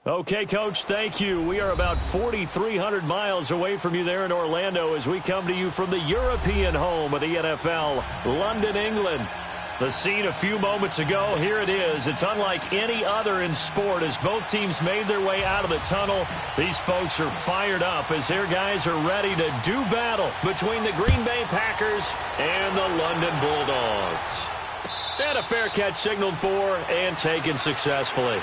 Okay, Coach, thank you. We are about 4,300 miles away from you there in Orlando as we come to you from the European home of the NFL, London, England. The scene a few moments ago, here it is. It's unlike any other in sport as both teams made their way out of the tunnel. These folks are fired up as their guys are ready to do battle between the Green Bay Packers and the London Bulldogs. And a fair catch signaled for and taken successfully.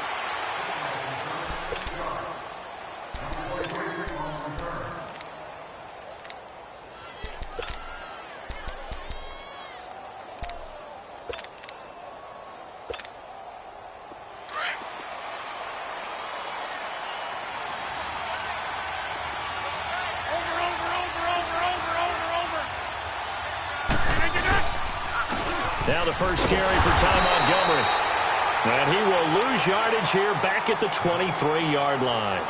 Now the first carry for Ty Montgomery. And he will lose yardage here back at the 23-yard line.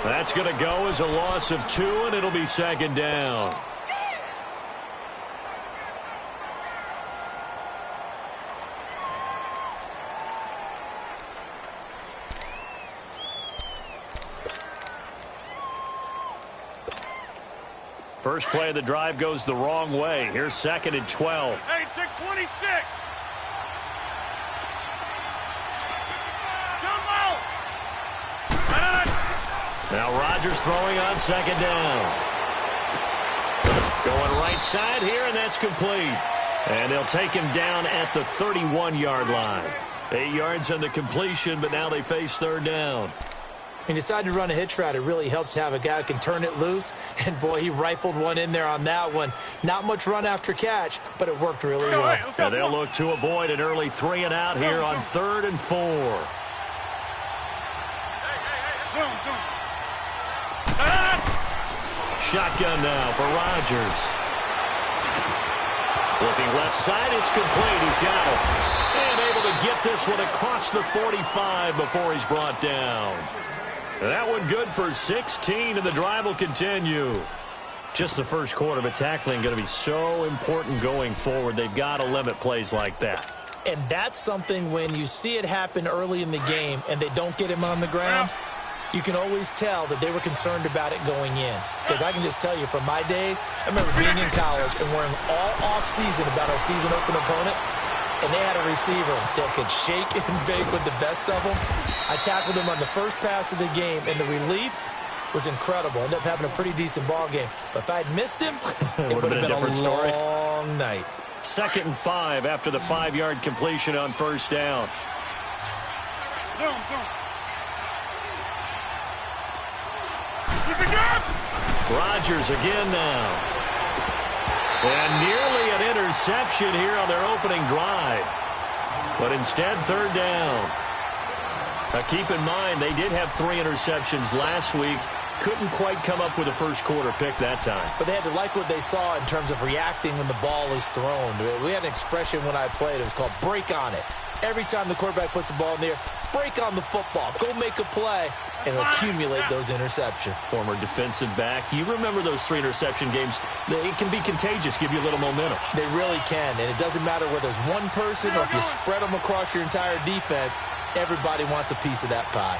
That's going to go as a loss of 2, and it'll be second down. First play of the drive goes the wrong way. Here's second and 12. Hey, check 26. Come out. Now Rodgers throwing on second down. Going right side here, and that's complete. And they'll take him down at the 31-yard line. 8 yards on the completion, but now they face third down. He decided to run a hitch route. It really helps to have a guy who can turn it loose. And, boy, he rifled one in there on that one. Not much run after catch, but it worked really well. Now they'll look to avoid an early 3 and out here on 3rd and 4. Shotgun now for Rodgers. Looking left side, it's complete. He's got it. And able to get this one across the 45 before he's brought down. That one good for 16, and the drive will continue. Just the first quarter, but tackling going to be so important going forward. They've got to limit plays like that. And that's something when you see it happen early in the game and they don't get him on the ground, you can always tell that they were concerned about it going in. Because I can just tell you from my days, I remember being in college and worrying all off-season about our season-open opponent. And they had a receiver that could shake and bake with the best of them. I tackled him on the first pass of the game, and the relief was incredible. Ended up having a pretty decent ball game. But if I'd missed him, it would have been a different story. Long night. 2nd and 5 after the 5-yard completion on first down. Rodgers again now. And nearly an interception here on their opening drive. But instead, third down. Now keep in mind, they did have 3 interceptions last week. Couldn't quite come up with a first quarter pick that time. But they had to like what they saw in terms of reacting when the ball is thrown. We had an expression when I played. It was called break on it. Every time the quarterback puts the ball in the air, break on the football. Go make a play and accumulate those interceptions. Former defensive back. You remember those 3 interception games. It can be contagious, give you a little momentum. They really can, and it doesn't matter whether it's one person or if you spread them across your entire defense, everybody wants a piece of that pie.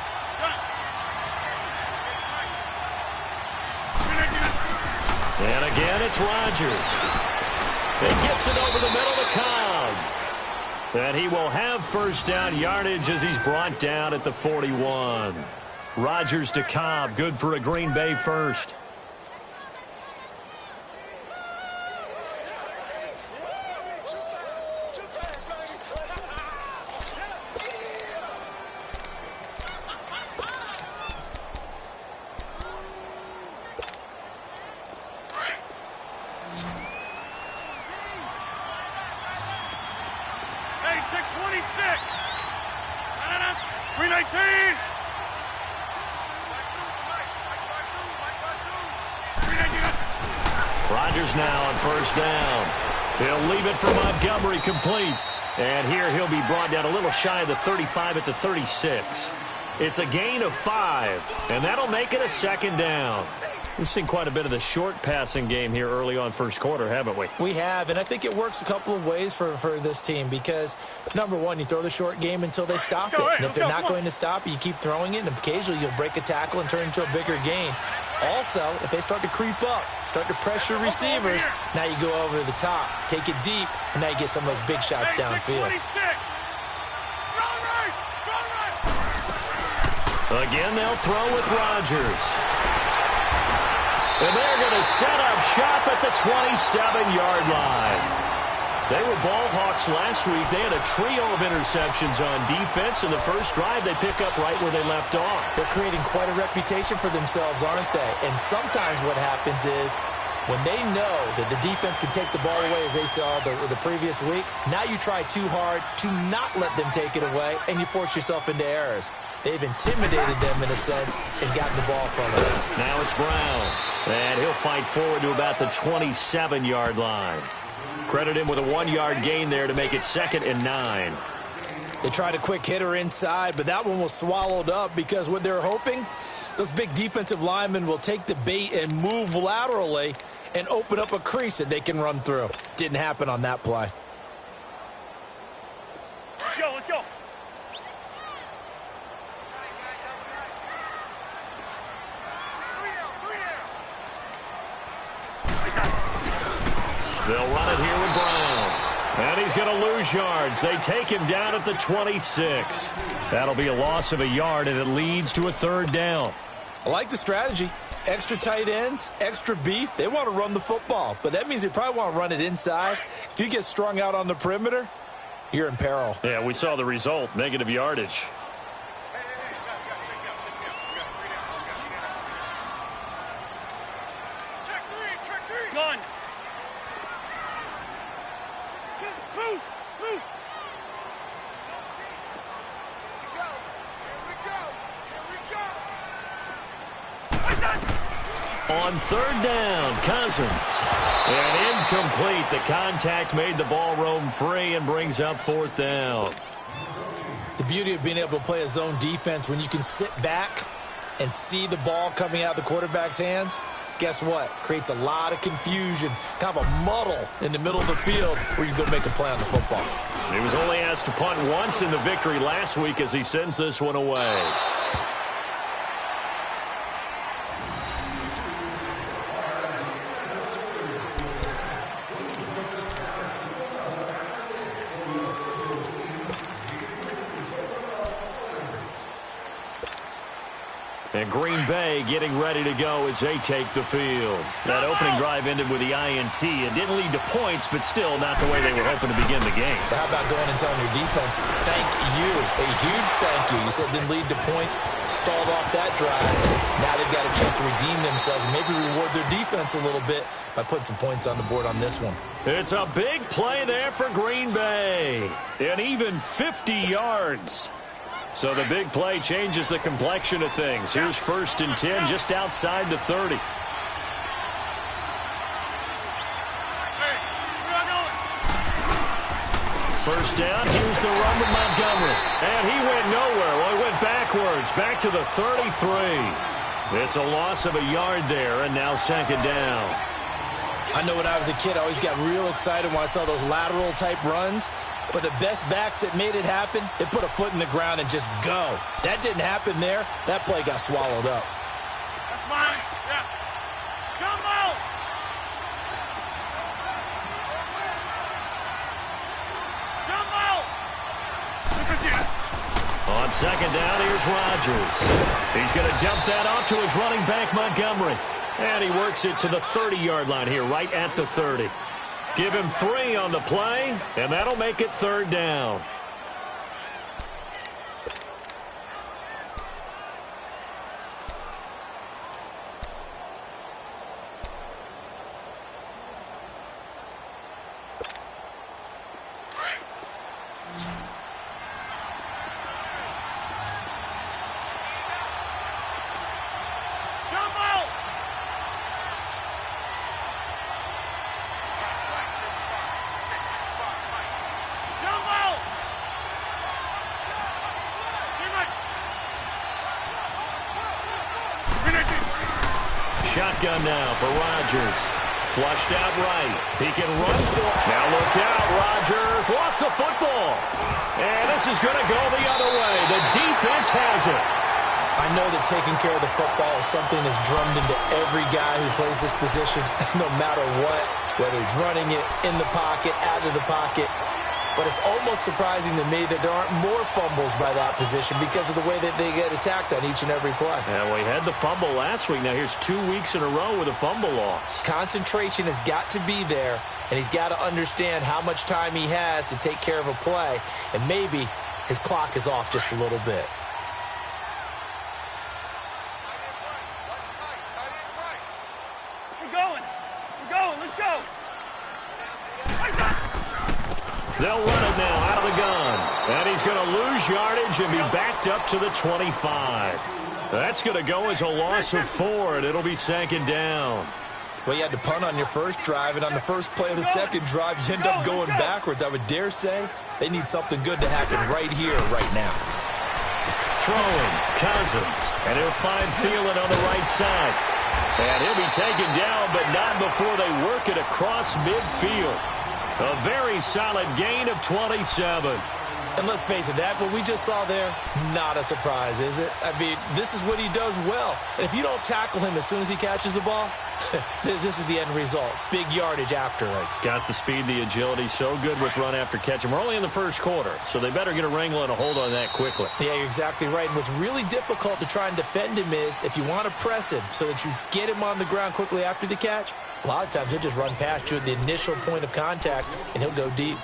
And again, it's Rodgers. He gets it over the middle to Cobb. And he will have first down yardage as he's brought down at the 41. Rodgers to Cobb, good for a Green Bay first. Hey, check 26. 319. Rodgers now on first down. He'll leave it for Montgomery complete. And here he'll be brought down a little shy of the 35 at the 36. It's a gain of 5, and that'll make it a second down. We've seen quite a bit of the short passing game here early on first quarter, haven't we? We have, and I think it works a couple of ways for this team because, number one, you throw the short game until they stop it. And if they're not going to stop it, you keep throwing it, and occasionally you'll break a tackle and turn it into a bigger gain. Also, if they start to creep up, start to pressure receivers, now you go over the top, take it deep, and now you get some of those big shots downfield. Again, they'll throw with Rodgers. And they're going to set up shop at the 27-yard line. They were ball hawks last week. They had a trio of interceptions on defense. In the first drive, they pick up right where they left off. They're creating quite a reputation for themselves, aren't they? And sometimes what happens is when they know that the defense can take the ball away, as they saw the previous week, now you try too hard to not let them take it away, and you force yourself into errors. They've intimidated them in a sense and gotten the ball from them. Now it's Brown, and he'll fight forward to about the 27-yard line. Credit him with a 1-yard gain there to make it 2nd and 9. They tried a quick hitter inside, but that one was swallowed up because what they're hoping, those big defensive linemen will take the bait and move laterally and open up a crease that they can run through. Didn't happen on that play. Let's go, let's go. They'll run it here with Brown. And he's going to lose yards. They take him down at the 26. That'll be a loss of a yard, and it leads to a 3rd down. I like the strategy. Extra tight ends, extra beef. They want to run the football, but that means they probably want to run it inside. If you get strung out on the perimeter, you're in peril. Yeah, we saw the result, negative yardage. Gun. Move, move. On 3rd down, Cousins. And incomplete. The contact made the ball roam free and brings up 4th down. The beauty of being able to play a zone defense when you can sit back and see the ball coming out of the quarterback's hands, guess what? Creates a lot of confusion, kind of a muddle in the middle of the field where you can go make a play on the football. He was only asked to punt once in the victory last week as he sends this one away. And Green Bay getting ready to go as they take the field. That opening drive ended with the INT. It didn't lead to points, but still not the way they were hoping to begin the game. But how about going and telling your defense, thank you, a huge thank you. You said it didn't lead to points, stalled off that drive. Now they've got a chance to redeem themselves and maybe reward their defense a little bit by putting some points on the board on this one. It's a big play there for Green Bay. And even 50 yards. So the big play changes the complexion of things. Here's 1st and 10 just outside the 30. First down, here's the run with Montgomery. And he went nowhere. Well, he went backwards, back to the 33. It's a loss of a yard there, and now 2nd down. I know when I was a kid, I always got real excited when I saw those lateral-type runs. But the best backs that made it happen, they put a foot in the ground and just go. That didn't happen there. That play got swallowed up. That's mine. Yeah. Come out. Come out. On 2nd down, here's Rodgers. He's going to dump that off to his running back, Montgomery. And he works it to the 30-yard line here, right at the 30. Give him 3 on the play, and that'll make it 3rd down. shotgun now for Rodgers. Flushed out right. He can run for it. Now look out. Rodgers lost the football. And this is going to go the other way. The defense has it. I know that taking care of the football is something that's drummed into every guy who plays this position, no matter what, whether he's running it, in the pocket, out of the pocket. But it's almost surprising to me that there aren't more fumbles by that position because of the way that they get attacked on each and every play. Yeah, we had the fumble last week. Now here's 2 weeks in a row with a fumble loss. Concentration has got to be there, and he's got to understand how much time he has to take care of a play, and maybe his clock is off just a little bit. They'll run it now out of the gun. And he's going to lose yardage and be backed up to the 25. That's going to go as a loss of 4, and it'll be second down. Well, you had to punt on your first drive, and on the first play of the second drive, you end up going backwards. I would dare say they need something good to happen right here, right now. Throwing, Cousins, and he'll find Thielen on the right side. And he'll be taken down, but not before they work it across midfield. A very solid gain of 27. And let's face it, that what we just saw there, not a surprise, is it? I mean, this is what he does well. And if you don't tackle him as soon as he catches the ball, this is the end result. Big yardage afterwards. Got the speed, the agility, so good with run after catch. And we're only in the first quarter, so they better get a wrangle and a hold on that quickly. Yeah, you're exactly right. And what's really difficult to try and defend him is if you want to press him so that you get him on the ground quickly after the catch, a lot of times he'll just run past you at the initial point of contact, and he'll go deep.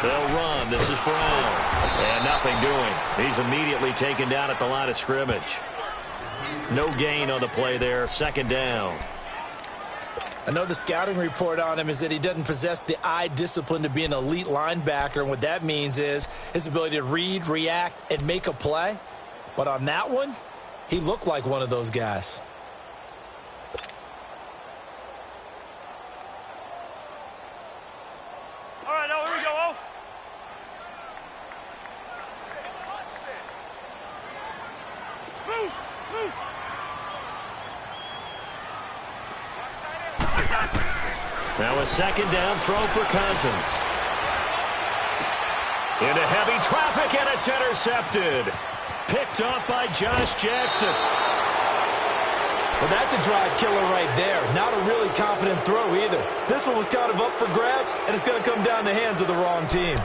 They'll run. This is Brown. And nothing doing. He's immediately taken down at the line of scrimmage. No gain on the play there. Second down. I know the scouting report on him is that he doesn't possess the eye discipline to be an elite linebacker. And what that means is his ability to read, react, and make a play. But on that one, he looked like one of those guys. Now a second down throw for Cousins. Into heavy traffic, and it's intercepted. Picked up by Josh Jackson. Well, that's a drive killer right there. Not a really confident throw either. This one was kind of up for grabs, and it's going to come down the hands of the wrong team.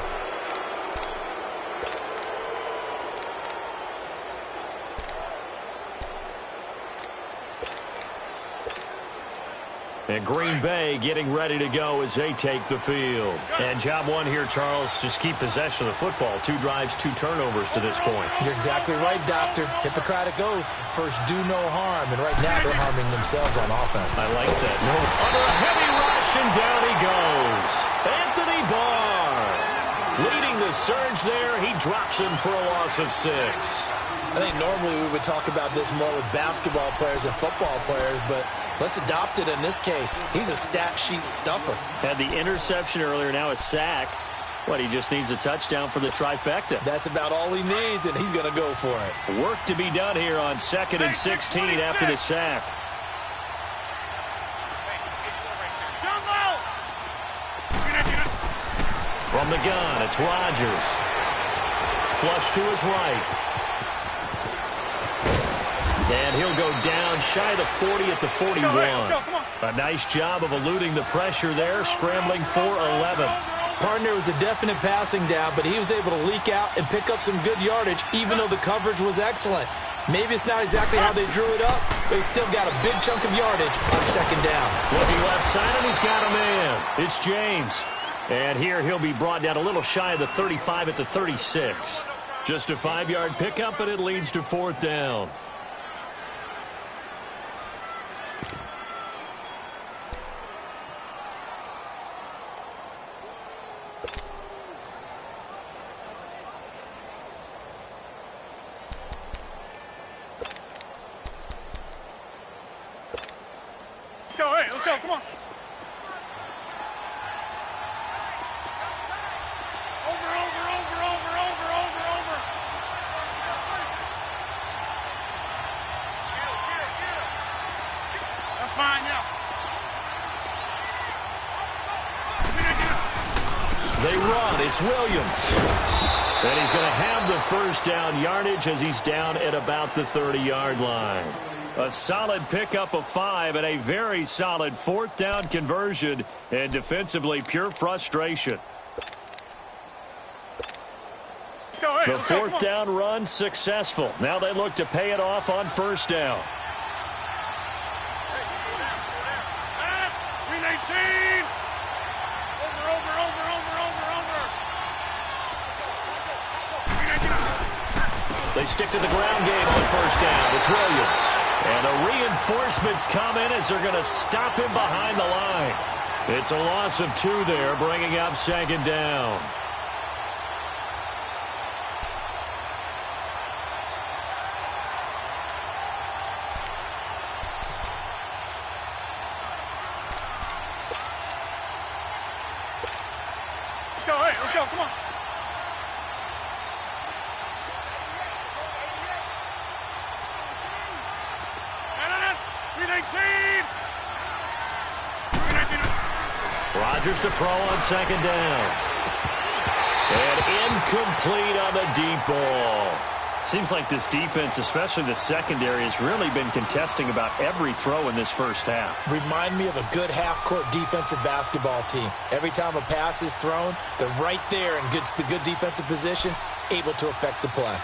And Green Bay getting ready to go as they take the field. And job one here, Charles, just keep possession of the football. 2 drives, 2 turnovers to this point. You're exactly right, Doctor. Hippocratic oath. First, do no harm. And right now, they're harming themselves on offense. I like that. No. Under a heavy rush, and down he goes. Anthony Barr leading the surge there. He drops him for a loss of 6. I think normally we would talk about this more with basketball players and football players, but let's adopt it in this case. He's a stat sheet stuffer. Had the interception earlier, now a sack. What, he just needs a touchdown for the trifecta. That's about all he needs, and he's going to go for it. Work to be done here on 2nd and 16 after the sack. From the gun, it's Rodgers. Flush to his right. And he'll go down shy of the 40 at the 41. A nice job of eluding the pressure there, scrambling for 11. Partner was a definite passing down, but he was able to leak out and pick up some good yardage, even though the coverage was excellent. Maybe it's not exactly how they drew it up, but he still got a big chunk of yardage on second down. Looking left side, and he's got a man. It's James. And here he'll be brought down a little shy of the 35 at the 36. Just a 5-yard pickup, and it leads to 4th down. go. Come on. Over. That's fine, yeah. They run. It's Williams. And he's going to have the first down yardage as he's down at about the 30-yard line. A solid pickup of 5 and a very solid fourth down conversion, and defensively pure frustration. The fourth down run successful. Now they look to pay it off on first down. 319. They stick to the ground game on first down. It's Williams. And the reinforcements come in as they're going to stop him behind the line. It's a loss of 2 there, bringing up second down. Let's go, come on. Rodgers to throw on second down. And incomplete on the deep ball. Seems like this defense, especially the secondary, has really been contesting about every throw in this first half. Remind me of a good half-court defensive basketball team. Every time a pass is thrown, they're right there in the good defensive position, able to affect the play.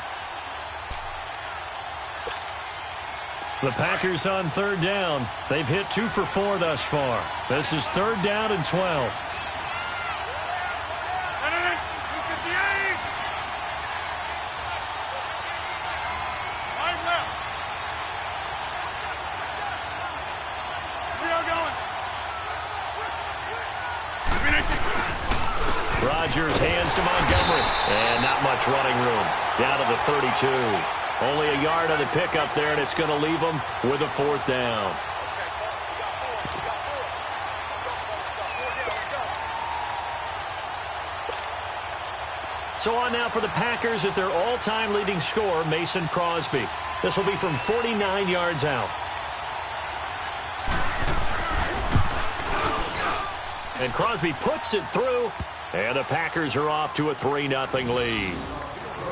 The Packers on third down. They've hit 2 for 4 thus far. This is third down and 12. Rodgers hands to Montgomery. And not much running room. Down to the 32. Only a yard on the pickup there, and it's going to leave them with a fourth down. So on now for the Packers at their all-time leading scorer, Mason Crosby. This will be from 49 yards out. And Crosby puts it through, and the Packers are off to a 3-0 lead.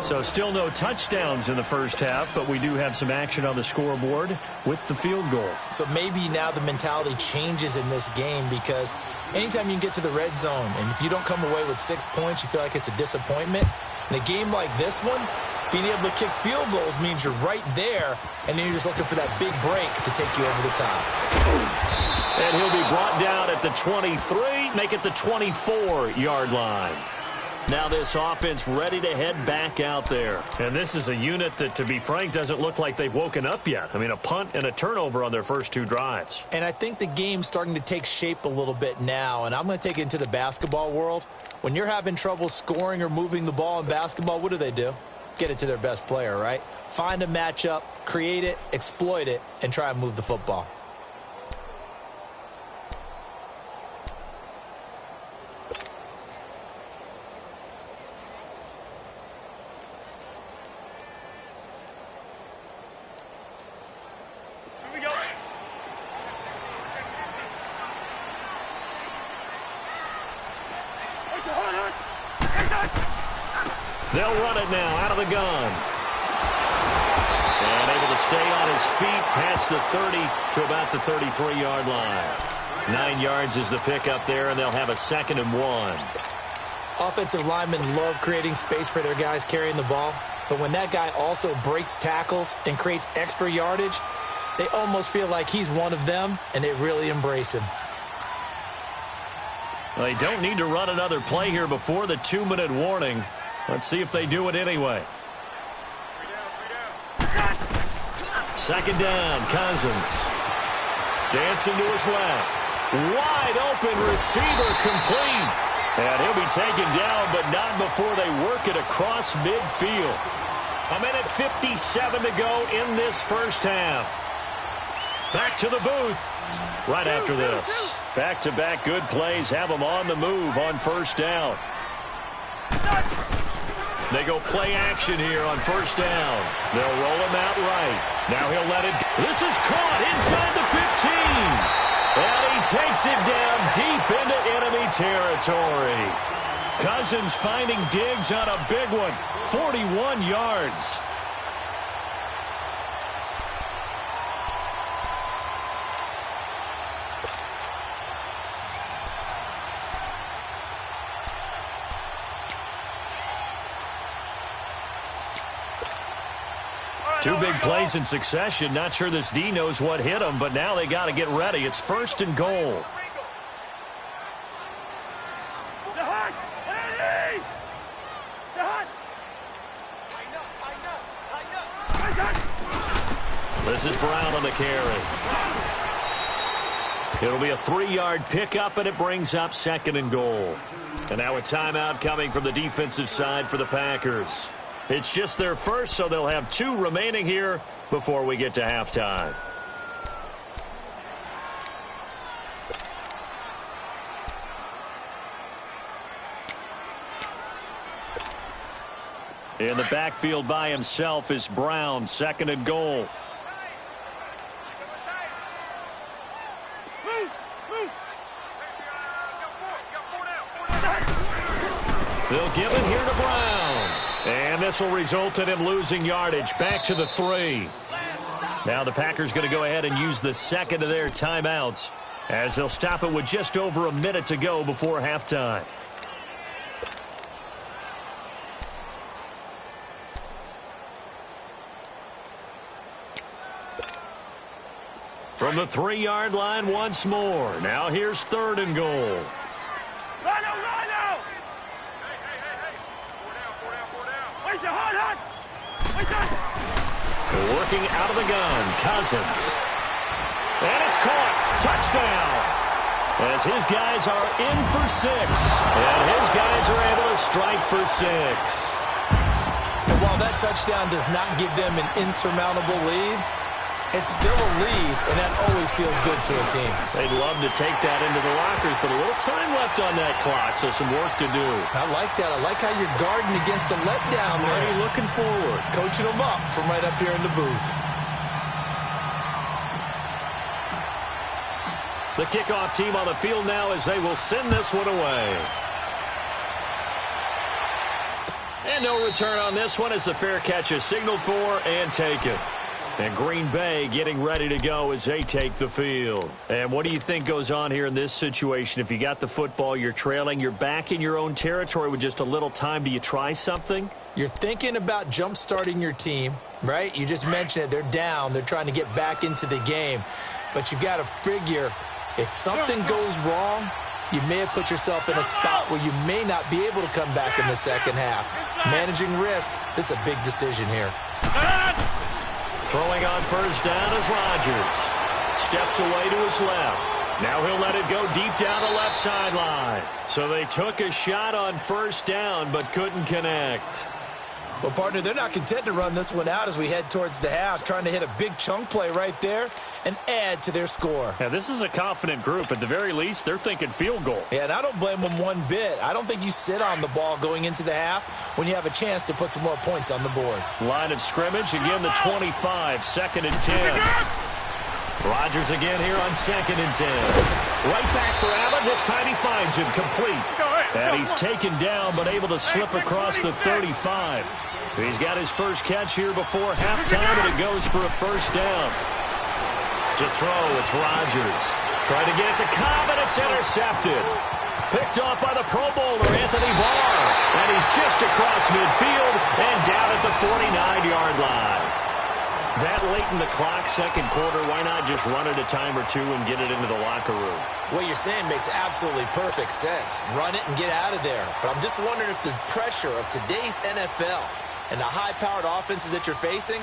So still no touchdowns in the first half, but we do have some action on the scoreboard with the field goal. So maybe now the mentality changes in this game, because anytime you can get to the red zone, and if you don't come away with 6 points, you feel like it's a disappointment. In a game like this one, being able to kick field goals means you're right there, and then you're just looking for that big break to take you over the top. And he'll be brought down at the 23, make it the 24-yard line. Now this offense ready to head back out there. And this is a unit that, to be frank, doesn't look like they've woken up yet. I mean, a punt and a turnover on their first 2 drives. And I think the game's starting to take shape a little bit now, and I'm going to take it into the basketball world. When you're having trouble scoring or moving the ball in basketball, what do? Get it to their best player, right? Find a matchup, create it, exploit it, and try and move the football. They'll run it now out of the gun. And able to stay on his feet past the 30 to about the 33-yard line. 9 yards is the pickup there, and they'll have a 2nd and 1. Offensive linemen love creating space for their guys carrying the ball, but when that guy also breaks tackles and creates extra yardage, they almost feel like he's one of them, and they really embrace him. Well, they don't need to run another play here before the 2-minute warning. Let's see if they do it anyway. 2nd down, Cousins. Dancing to his left. Wide open receiver complete. And he'll be taken down, but not before they work it across midfield. 1:57 to go in this first half. Back to the booth right after this. Back-to-back good plays have them on the move on first down. They go play action here on first down. They'll roll him out right. Now he'll let it go. This is caught inside the 15. And he takes it down deep into enemy territory. Cousins finding Diggs on a big one. 41 yards. Two big plays in succession. Not sure this D knows what hit him, but now they got to get ready. It's first and goal. This is Brown on the carry. It'll be a 3-yard pickup, and it brings up second and goal. And now a timeout coming from the defensive side for the Packers. It's just their first, so they'll have 2 remaining here before we get to halftime. In the backfield by himself is Brown, second and goal. They'll give it here to Brown. And this will result in him losing yardage back to the 3. Now the Packers going to go ahead and use the second of their timeouts as they'll stop it with just over a minute to go before halftime. From the 3-yard line once more. Now here's third and goal. Working out of the gun, Cousins. And it's caught. Touchdown. As his guys are in for 6. And his guys are able to strike for 6. And while that touchdown does not give them an insurmountable lead, it's still a lead, and that always feels good to a team. They'd love to take that into the lockers, but a little time left on that clock, so some work to do. I like that. I like how you're guarding against a letdown. Already looking forward. Coaching them up from right up here in the booth. The kickoff team on the field now as they will send this one away. And no return on this one as the fair catch is signaled for and taken. And Green Bay getting ready to go as they take the field. And what do you think goes on here in this situation? If you got the football, you're trailing, you're back in your own territory with just a little time. Do you try something? You're thinking about jump-starting your team, right? You just mentioned it. They're down. They're trying to get back into the game. But you got to figure if something goes wrong, you may have put yourself in a spot where you may not be able to come back in the second half. Managing risk, this is a big decision here. Throwing on first down is Rodgers. Steps away to his left. Now he'll let it go deep down the left sideline. So they took a shot on first down but couldn't connect. Well, partner, they're not content to run this one out as we head towards the half, trying to hit a big chunk play right there and add to their score. Yeah, this is a confident group. At the very least, they're thinking field goal. Yeah, and I don't blame them one bit. I don't think you sit on the ball going into the half when you have a chance to put some more points on the board. Line of scrimmage, again the 25, second and 10. Rodgers again here on second and 10. Right back for Allen. This time he finds him complete. And he's taken down but able to slip across the 35. He's got his first catch here before halftime, and it goes for a first down. To throw, it's Rodgers. Trying to get it to Cobb, and it's intercepted. Picked off by the Pro Bowler, Anthony Barr. And he's just across midfield and down at the 49-yard line. That late in the clock, second quarter, why not just run it a time or two and get it into the locker room? What you're saying makes absolutely perfect sense. Run it and get out of there. But I'm just wondering if the pressure of today's NFL and the high-powered offenses that you're facing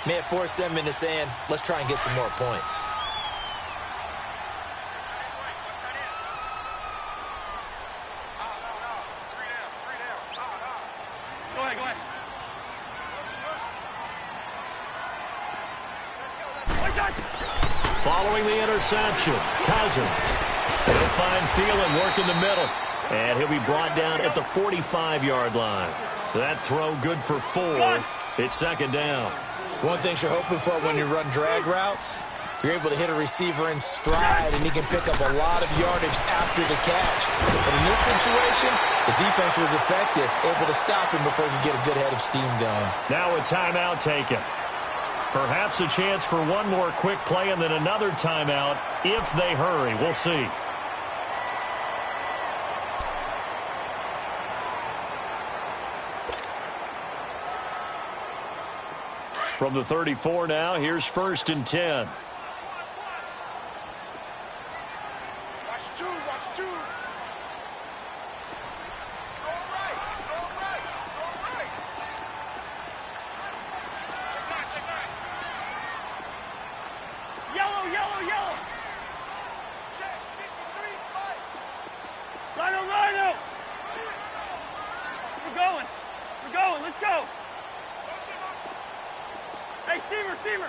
may have forced them into saying, let's try and get some more points. Go ahead, go ahead. Following the interception, Cousins. He'll find Thielen work in the middle. And he'll be brought down at the 45-yard line. That throw good for 4. It's second down. One thing you're hoping for when you run drag routes, you're able to hit a receiver in stride, and he can pick up a lot of yardage after the catch. But in this situation, the defense was effective, able to stop him before he could get a good head of steam going. Now a timeout taken. Perhaps a chance for one more quick play and then another timeout if they hurry. We'll see. From the 34 now, here's 1st and 10. Watch two, watch two. Strong right, strong right, strong right. Check nine. Yellow, yellow, yellow. Check, 53, fight. Rhino, Rhino. We're going, let's go. Hey, Steamer.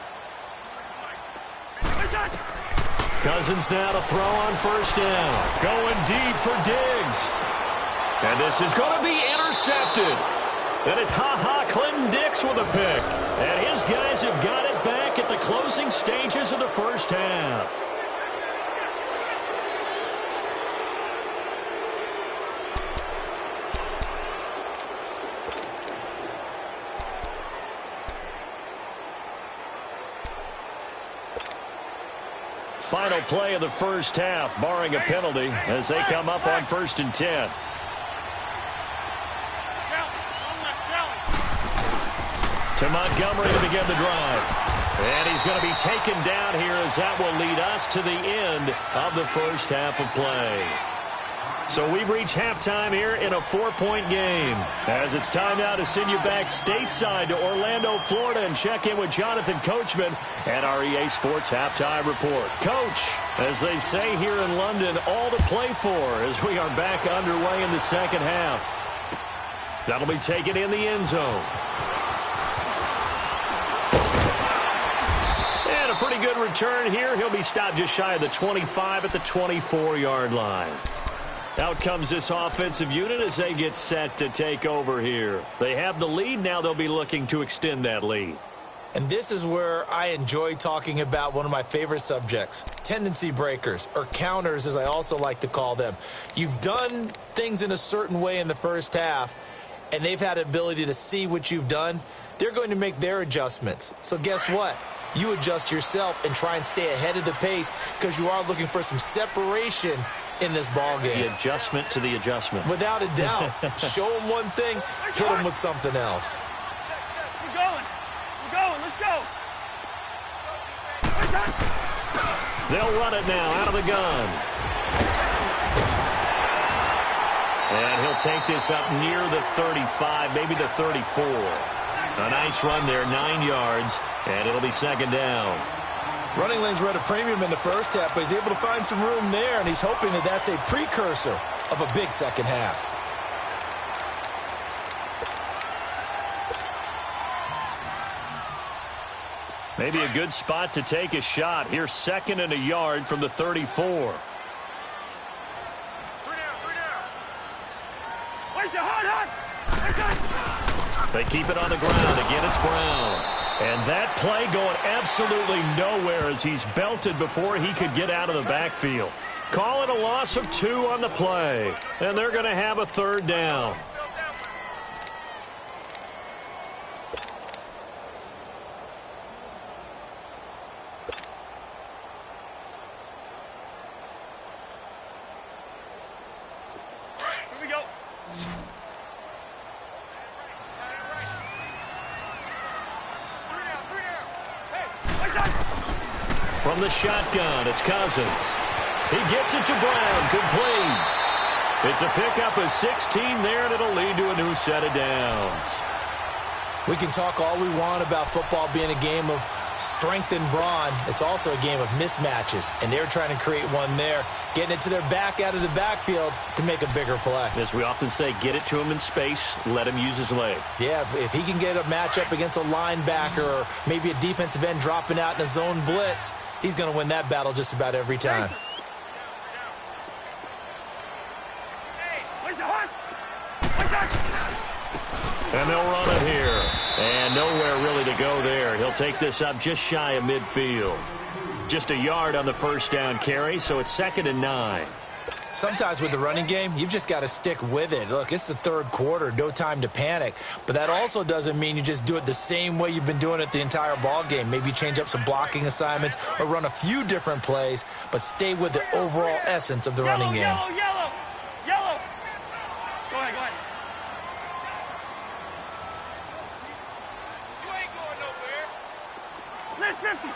Cousins now to throw on 1st down. Going deep for Diggs. And this is going to be intercepted. And it's Clinton Dix with a pick. And his guys have got it back at the closing stages of the first half. Final play of the first half, barring a penalty, as they come up on 1st and 10. To Montgomery to begin the drive. And he's going to be taken down here as that will lead us to the end of the first half of play. So we've reached halftime here in a 4-point game. As it's time now to send you back stateside to Orlando, Florida, and check in with Jonathan Coachman and our EA Sports Halftime Report. Coach, as they say here in London, all to play for as we are back underway in the second half. That'll be taken in the end zone. And a pretty good return here. He'll be stopped just shy of the 25 at the 24-yard line. Out comes this offensive unit as they get set to take over here. They have the lead. Now they'll be looking to extend that lead. And this is where I enjoy talking about one of my favorite subjects, tendency breakers, or counters as I also like to call them. You've done things in a certain way in the first half, and they've had the ability to see what you've done. They're going to make their adjustments. So guess what? You adjust yourself and try and stay ahead of the pace because you are looking for some separation in this ball game. The adjustment to the adjustment. Without a doubt. Show them one thing, hit them with something else. We're going, let's go. They'll run it now out of the gun. And he'll take this up near the 35, maybe the 34. A nice run there, 9 yards, and it'll be second down. Running lanes were at a premium in the first half, but he's able to find some room there, and he's hoping that that's a precursor of a big second half. Maybe a good spot to take a shot. Here's 2nd and a yard from the 34. 3 down. Wait, hot. They keep it on the ground. Again, it's Brown. And that play going absolutely nowhere as he's belted before he could get out of the backfield. Call it a loss of 2 on the play. And they're going to have a 3rd down. Here we go. From the shotgun, it's Cousins. He gets it to Brown, complete. It's a pickup of 16 there, and it'll lead to a new set of downs. We can talk all we want about football being a game of strength and brawn. It's also a game of mismatches, and they're trying to create one there. getting it to their back out of the backfield to make a bigger play. As we often say, get it to him in space, let him use his leg. Yeah, if he can get a matchup against a linebacker or maybe a defensive end dropping out in a zone blitz, he's going to win that battle just about every time. And they'll run it here. And nowhere really to go there. He'll take this up just shy of midfield. Just a yard on the first down carry, so it's 2nd and 9. Sometimes with the running game, you've just got to stick with it. Look, it's the third quarter, no time to panic. But that also doesn't mean you just do it the same way you've been doing it the entire ball game. Maybe change up some blocking assignments or run a few different plays, but stay with the overall essence of the running game. Yellow. Go ahead. You ain't going nowhere. Let's 50.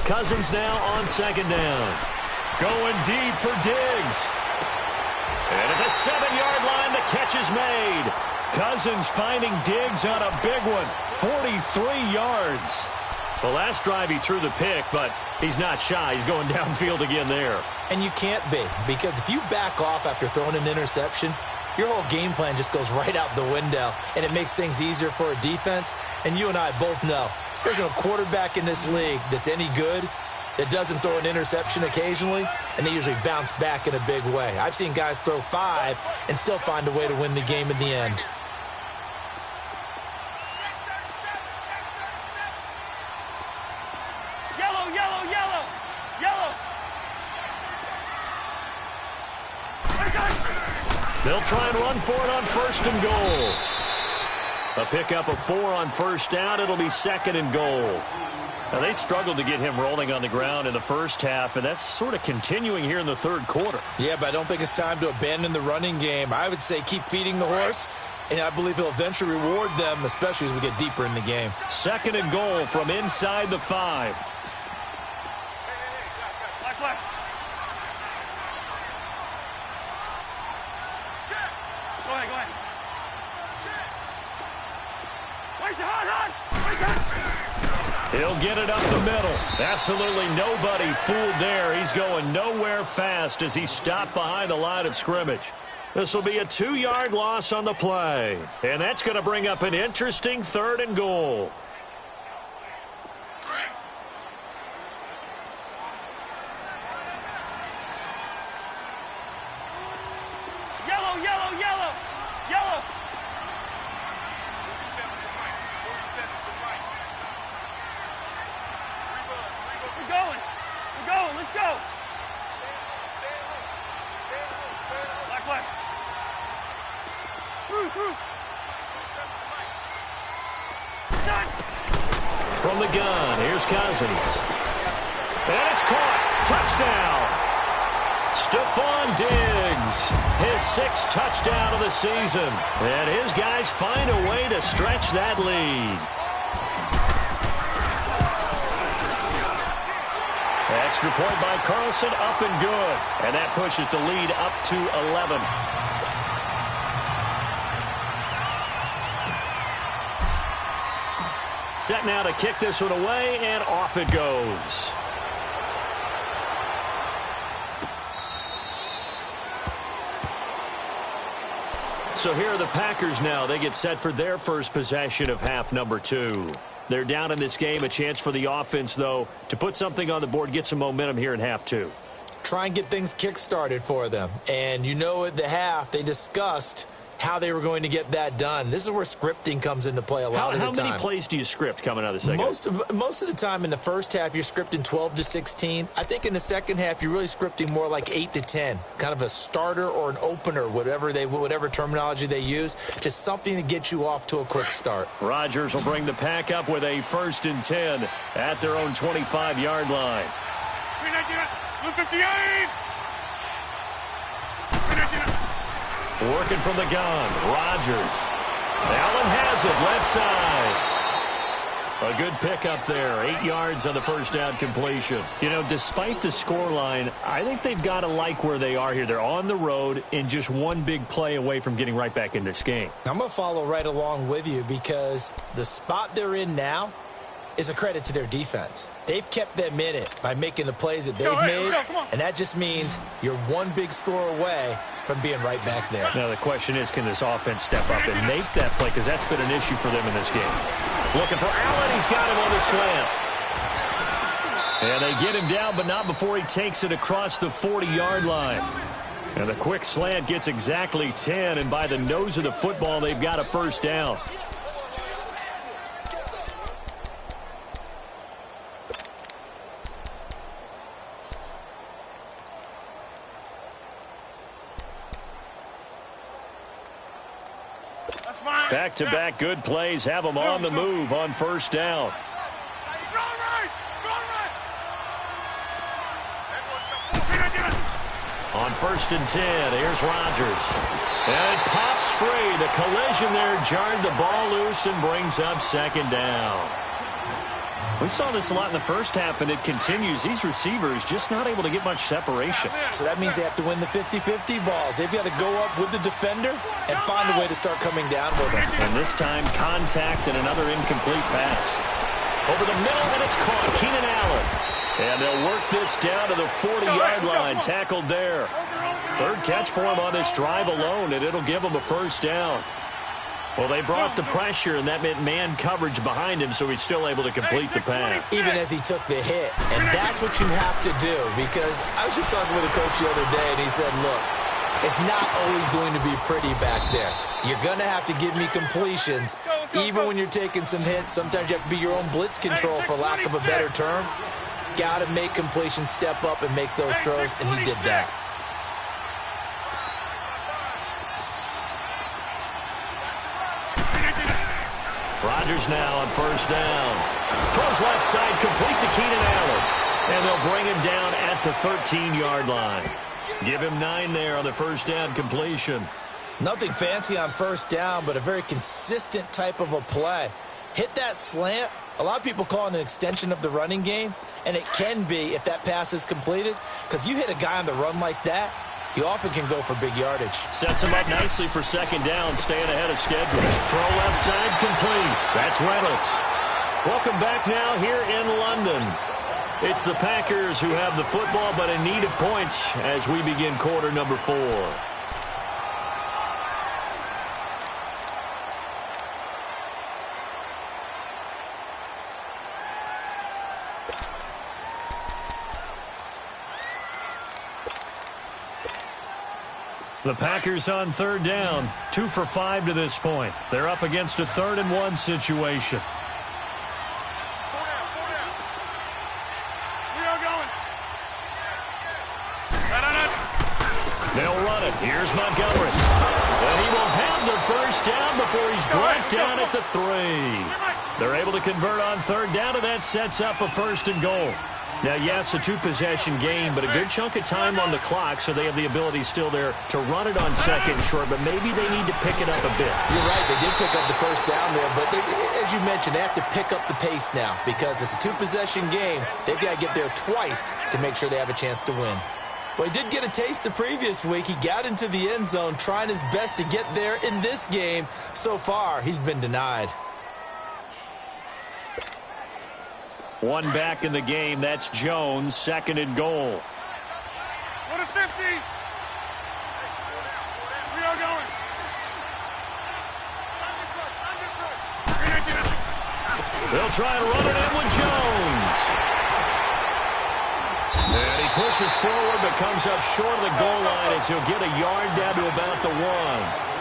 Cousins now on 2nd down. Going deep for Diggs. And at the 7-yard line, the catch is made. Cousins finding Diggs on a big one. 43 yards. The last drive he threw the pick, but he's not shy. He's going downfield again there. And you can't be, because if you back off after throwing an interception, your whole game plan just goes right out the window, and it makes things easier for a defense. And you and I both know there's no quarterback in this league that's any good that doesn't throw an interception occasionally, and they usually bounce back in a big way. I've seen guys throw 5 and still find a way to win the game in the end. They'll try and run for it on 1st and goal. A pickup of 4 on 1st down. It'll be 2nd and goal. Now, they struggled to get him rolling on the ground in the first half, and that's sort of continuing here in the third quarter. Yeah, but I don't think it's time to abandon the running game. I would say keep feeding the horse, and I believe he'll eventually reward them, especially as we get deeper in the game. 2nd and goal from inside the 5. He'll get it up the middle. Absolutely nobody fooled there. He's going nowhere fast as he's stopped behind the line of scrimmage. This will be a 2-yard loss on the play. And that's going to bring up an interesting 3rd and goal. From the gun, here's Cousins. And it's caught. Touchdown. Stephon Diggs, his 6th touchdown of the season. And his guys find a way to stretch that lead. Extra point by Carlson, up and good. And that pushes the lead up to 11. Set now to kick this one away, and off it goes. So here are the Packers now. They get set for their first possession of half number 2. They're down in this game. A chance for the offense, though, to put something on the board, get some momentum here in half 2. Try and get things kick-started for them. And you know at the half, they discussed how they were going to get that done. This is where scripting comes into play a lot of the time. How many plays do you script coming out of the second? Most of the time in the first half, you're scripting 12 to 16. I think in the second half, you're really scripting more like 8 to 10. Kind of a starter or an opener, whatever terminology they use. Just something to get you off to a quick start. Rodgers will bring the pack up with a 1st and 10 at their own 25-yard line. 58! Working from the gun, Rodgers. Allen has it, left side. A good pickup there, 8 yards on the first down completion. You know, despite the scoreline, I think they've got to like where they are here. They're on the road and just one big play away from getting right back in this game. I'm going to follow right along with you because the spot they're in now, is a credit to their defense. They've kept them in it by making the plays that they've made, and that just means you're one big score away from being right back there. Now the question is, can this offense step up and make that play? Because that's been an issue for them in this game. Looking for Allen. He's got him on the slant. And they get him down, but not before he takes it across the 40-yard line. And the quick slant gets exactly 10, and by the nose of the football, they've got a first down. Back-to-back good plays have them on the move on first down. On 1st and 10, here's Rodgers. And it pops free. The collision there jarred the ball loose and brings up second down. We saw this a lot in the first half, and it continues. These receivers just not able to get much separation. So that means they have to win the 50-50 balls. They've got to go up with the defender and find a way to start coming down with them. And this time, contact and another incomplete pass. Over the middle, and it's caught. Keenan Allen. And they'll work this down to the 40-yard line. Tackled there. Third catch for him on this drive alone, and it'll give him a first down. Well, they brought the pressure, and that meant man coverage behind him, so he's still able to complete the pass. Even as he took the hit. And that's what you have to do, because I was just talking with a coach the other day, and he said, look, it's not always going to be pretty back there. You're going to have to give me completions, even when you're taking some hits. Sometimes you have to be your own blitz control, for lack of a better term. Got to make completions, step up, and make those throws, and he did that. Rodgers now on first down. Throws left side, complete to Keenan Allen. And they'll bring him down at the 13-yard line. Give him 9 there on the first down completion. Nothing fancy on first down, but a very consistent type of a play. Hit that slant. A lot of people call it an extension of the running game, and it can be if that pass is completed, because you hit a guy on the run like that, you often can go for big yardage. Sets him up nicely for second down, staying ahead of schedule. Throw left side complete. That's Reynolds. Welcome back now here in London. It's the Packers who have the football, but in need of points as we begin quarter number 4. The Packers on third down, 2 for 5 to this point. They're up against a 3rd and 1 situation. They'll run it. Here's Montgomery. And he will have the first down before he's brought down at the 3. They're able to convert on third down, and that sets up a 1st and goal. Now, yes, a 2-possession game, but a good chunk of time on the clock, so they have the ability still there to run it on second short, but maybe they need to pick it up a bit. You're right. They did pick up the first down there, but as you mentioned, they have to pick up the pace now because it's a 2-possession game. They've got to get there twice to make sure they have a chance to win. Well, he did get a taste the previous week. He got into the end zone, trying his best to get there in this game. So far, he's been denied. One back in the game. That's Jones, 2nd and goal. What is 50? We are going. They'll try to run it in with Jones. And he pushes forward but comes up short of the goal line as he'll get a yard down to about the 1.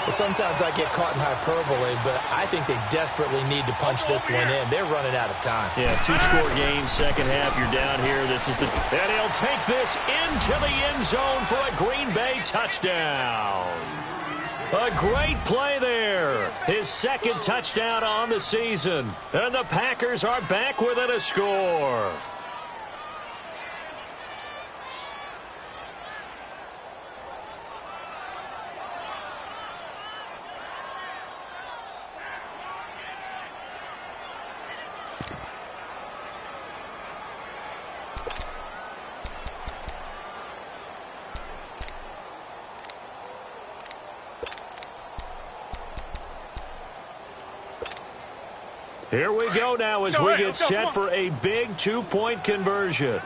Sometimes I get caught in hyperbole, but I think they desperately need to punch this one in. They're running out of time. Yeah, 2-score game, second half, you're down here. This is the... And he'll take this into the end zone for a Green Bay touchdown. A great play there. His 2nd touchdown on the season. And the Packers are back within a score. Here we go now as we get set for a big two-point conversion.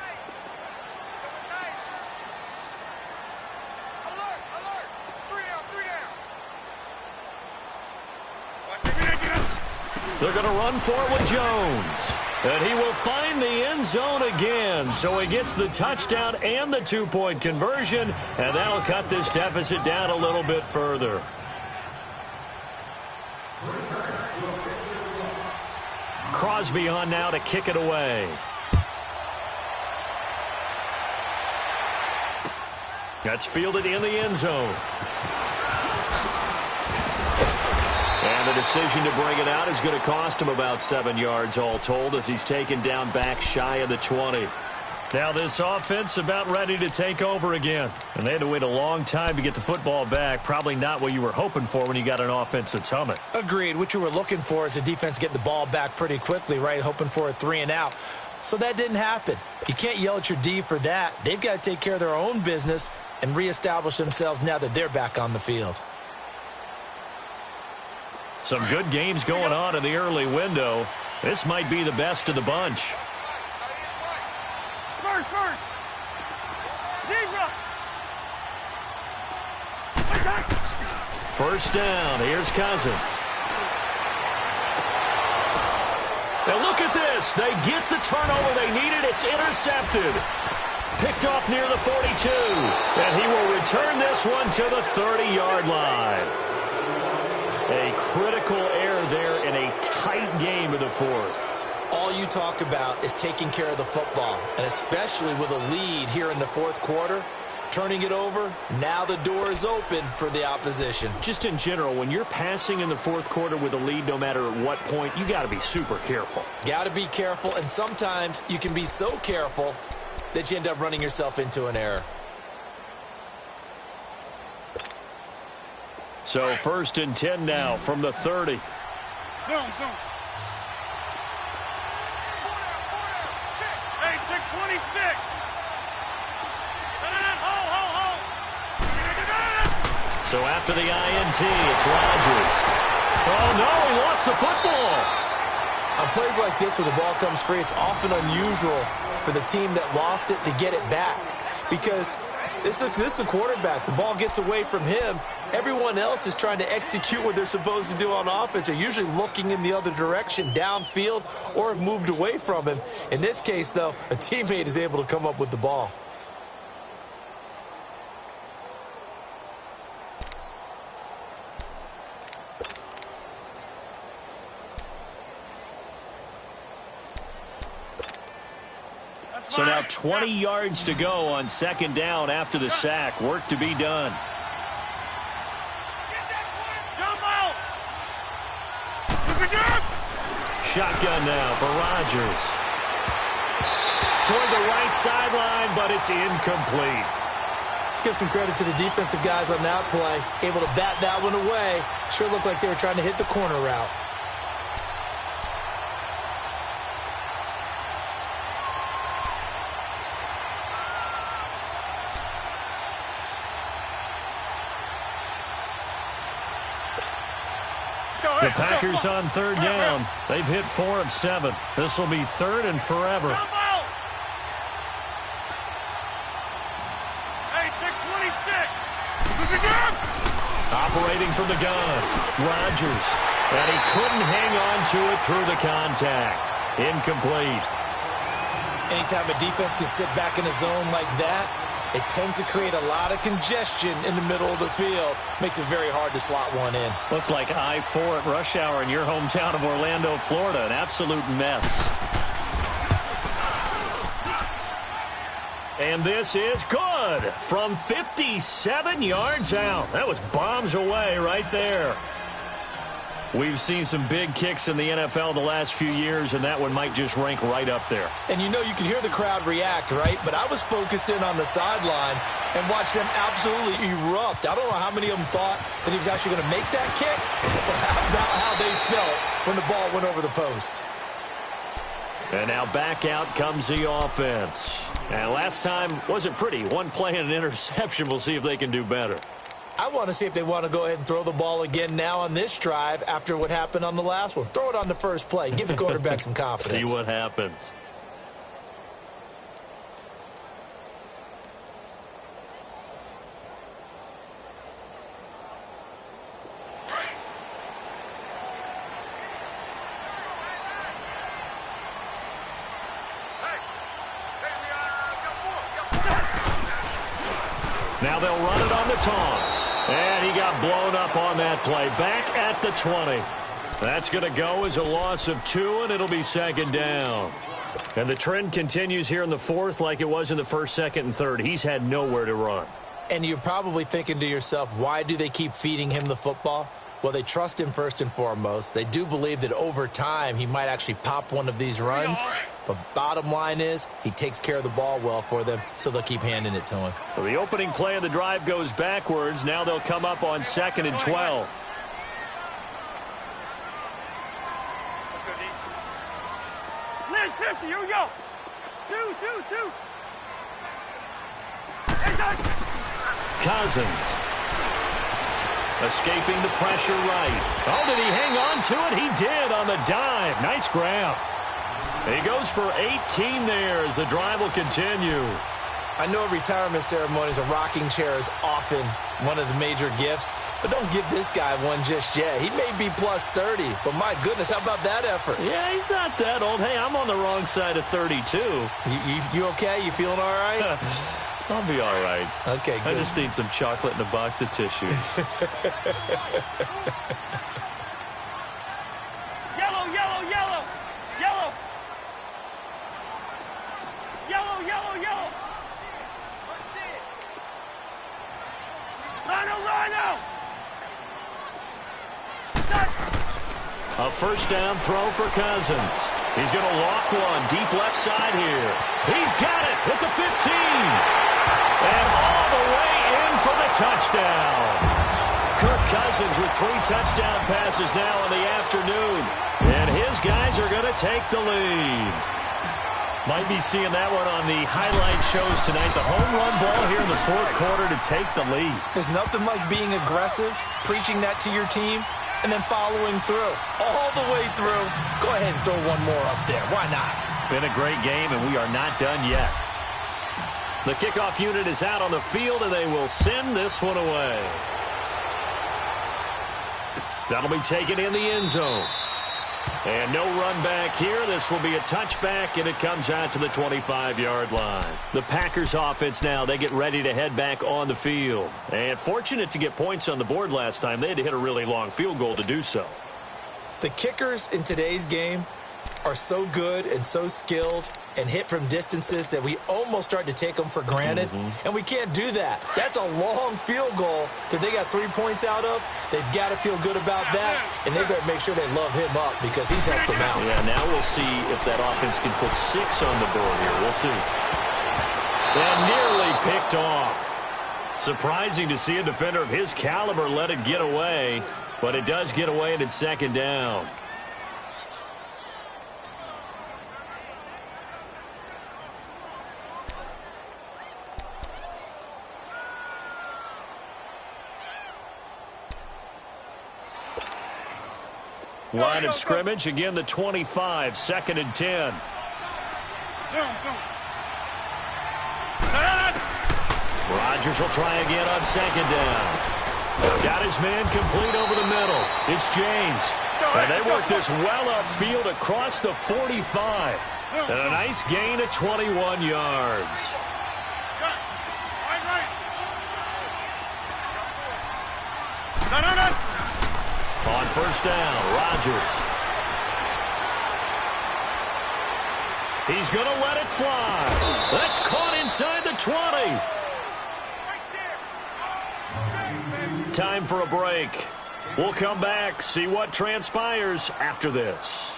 They're going to run for it with Jones. And he will find the end zone again. So he gets the touchdown and the two-point conversion. And that'll cut this deficit down a little bit further. Crosby on now to kick it away. That's fielded in the end zone. And the decision to bring it out is going to cost him about 7 yards all told as he's taken down back shy of the 20. Now this offense about ready to take over again. And they had to wait a long time to get the football back. Probably not what you were hoping for when you got an offense that's humming. Agreed. What you were looking for is the defense getting the ball back pretty quickly, right? Hoping for a 3 and out. So that didn't happen. You can't yell at your D for that. They've got to take care of their own business and reestablish themselves now that they're back on the field. Some good games going on in the early window. This might be the best of the bunch. First down. Here's Cousins. Now look at this. They get the turnover they needed. It's intercepted. Picked off near the 42. And he will return this one to the 30-yard line. A critical error there in a tight game in the fourth. All you talk about is taking care of the football, and especially with a lead here in the fourth quarter, turning it over, now the door is open for the opposition. Just in general, when you're passing in the fourth quarter with a lead, no matter at what point, you got to be super careful. Got to be careful, and sometimes you can be so careful that you end up running yourself into an error. So 1st and 10 now from the 30. Zone. Hey, check 26. So after the INT, it's Rodgers. Oh, no, he lost the football. On plays like this where the ball comes free, it's often unusual for the team that lost it to get it back. Because this is the quarterback. The ball gets away from him. Everyone else is trying to execute what they're supposed to do on offense. They're usually looking in the other direction, downfield, or have moved away from him. In this case, though, a teammate is able to come up with the ball. So now 20 yards to go on 2nd down after the sack. Work to be done. Shotgun now for Rodgers. Toward the right sideline, but it's incomplete. Let's give some credit to the defensive guys on that play. Able to bat that one away. Sure looked like they were trying to hit the corner route. The Packers on 3rd down. They've hit 4 of 7. This will be 3rd and forever. Hey, check 26. Operating from the gun. Rodgers. And he couldn't hang on to it through the contact. Incomplete. Anytime a defense can sit back in a zone like that, it tends to create a lot of congestion in the middle of the field. Makes it very hard to slot one in. Looked like I-4 at rush hour in your hometown of Orlando, Florida. An absolute mess. And this is good from 57 yards out. That was bombs away right there. We've seen some big kicks in the NFL the last few years, and that one might just rank right up there. And you know, you can hear the crowd react, right? But I was focused in on the sideline and watched them absolutely erupt. I don't know how many of them thought that he was actually going to make that kick, but how about how they felt when the ball went over the post? And now back out comes the offense. And last time wasn't pretty. One play and an interception. We'll see if they can do better. I want to see if they want to go ahead and throw the ball again now on this drive after what happened on the last one. Throw it on the first play. Give the quarterback some confidence. See what happens. Now they'll run it on the toss. And he got blown up on that play. Back at the 20. That's going to go as a loss of 2, and it'll be second down. And the trend continues here in the fourth like it was in the first, second, and third. He's had nowhere to run. And you're probably thinking to yourself, why do they keep feeding him the football? Well, they trust him first and foremost. They do believe that over time he might actually pop one of these runs. But bottom line is he takes care of the ball well for them, so they'll keep handing it to him. So the opening play of the drive goes backwards. Now they'll come up on 2nd and 12. Let's go, D. Lynn, 50, here we go. 2. Hey, Doug. Cousins. Escaping the pressure right. Oh, did he hang on to it? He did on the dive. Nice grab. He goes for 18 there as the drive will continue. I know retirement ceremonies, a rocking chair is often one of the major gifts, but don't give this guy one just yet. He may be plus 30, but my goodness, how about that effort? Yeah, he's not that old. Hey, I'm on the wrong side of 32. You okay? You feeling all right? I'll be all right. Okay, good. I just need some chocolate and a box of tissues. Yellow. Rhino. A first down throw for Cousins. He's going to loft one deep left side here. He's got it at the 15. And all the way in for the touchdown. Kirk Cousins with 3 touchdown passes now in the afternoon. And his guys are going to take the lead. Might be seeing that one on the highlight shows tonight. The home run ball here in the fourth quarter to take the lead. There's nothing like being aggressive, preaching that to your team, and then following through. All the way through. Go ahead and throw one more up there. Why not? Been a great game, and we are not done yet. The kickoff unit is out on the field, and they will send this one away. That'll be taken in the end zone. And no run back here. This will be a touchback, and it comes out to the 25-yard line. The Packers offense now, they get ready to head back on the field. And fortunate to get points on the board last time. They had to hit a really long field goal to do so. The kickers in today's game are so good and so skilled and hit from distances that we almost start to take them for granted. And we can't do that. That's a long field goal that they got 3 points out of. They've got to feel good about that, and they better make sure they love him up because he's helped them out. Yeah, now we'll see if that offense can put 6 on the board here. We'll see. And nearly picked off. Surprising to see a defender of his caliber let it get away, but it does get away, and it's second down. Line of scrimmage, again the 25, 2nd and 10. Rodgers will try again on 2nd down. Got his man complete over the middle. It's James. And they work this well upfield across the 45. And a nice gain of 21 yards. On first down, Rodgers. He's going to let it fly. That's caught inside the 20. Time for a break. We'll come back, see what transpires after this.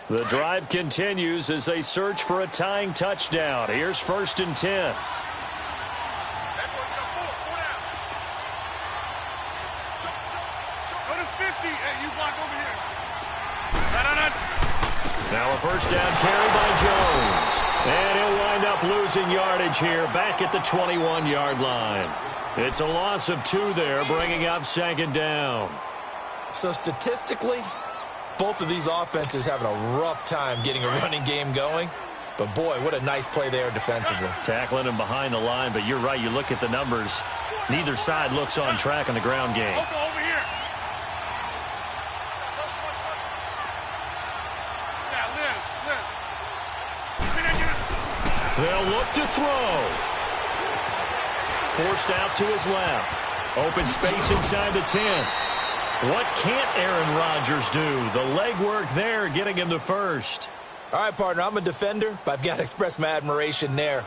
The drive continues as they search for a tying touchdown. Here's 1st and 10. Now a first down carry by Jones. And he'll wind up losing yardage here back at the 21-yard line. It's a loss of 2 there, bringing up 2nd down. So statistically, both of these offenses having a rough time getting a running game going. But, boy, what a nice play there defensively. Tackling him behind the line, but you're right. You look at the numbers. Neither side looks on track in the ground game. Over here. They'll look to throw. Forced out to his left. Open space inside the 10. What can't Aaron Rodgers do? The legwork there getting him the first. All right, partner, I'm a defender, but I've got to express my admiration there.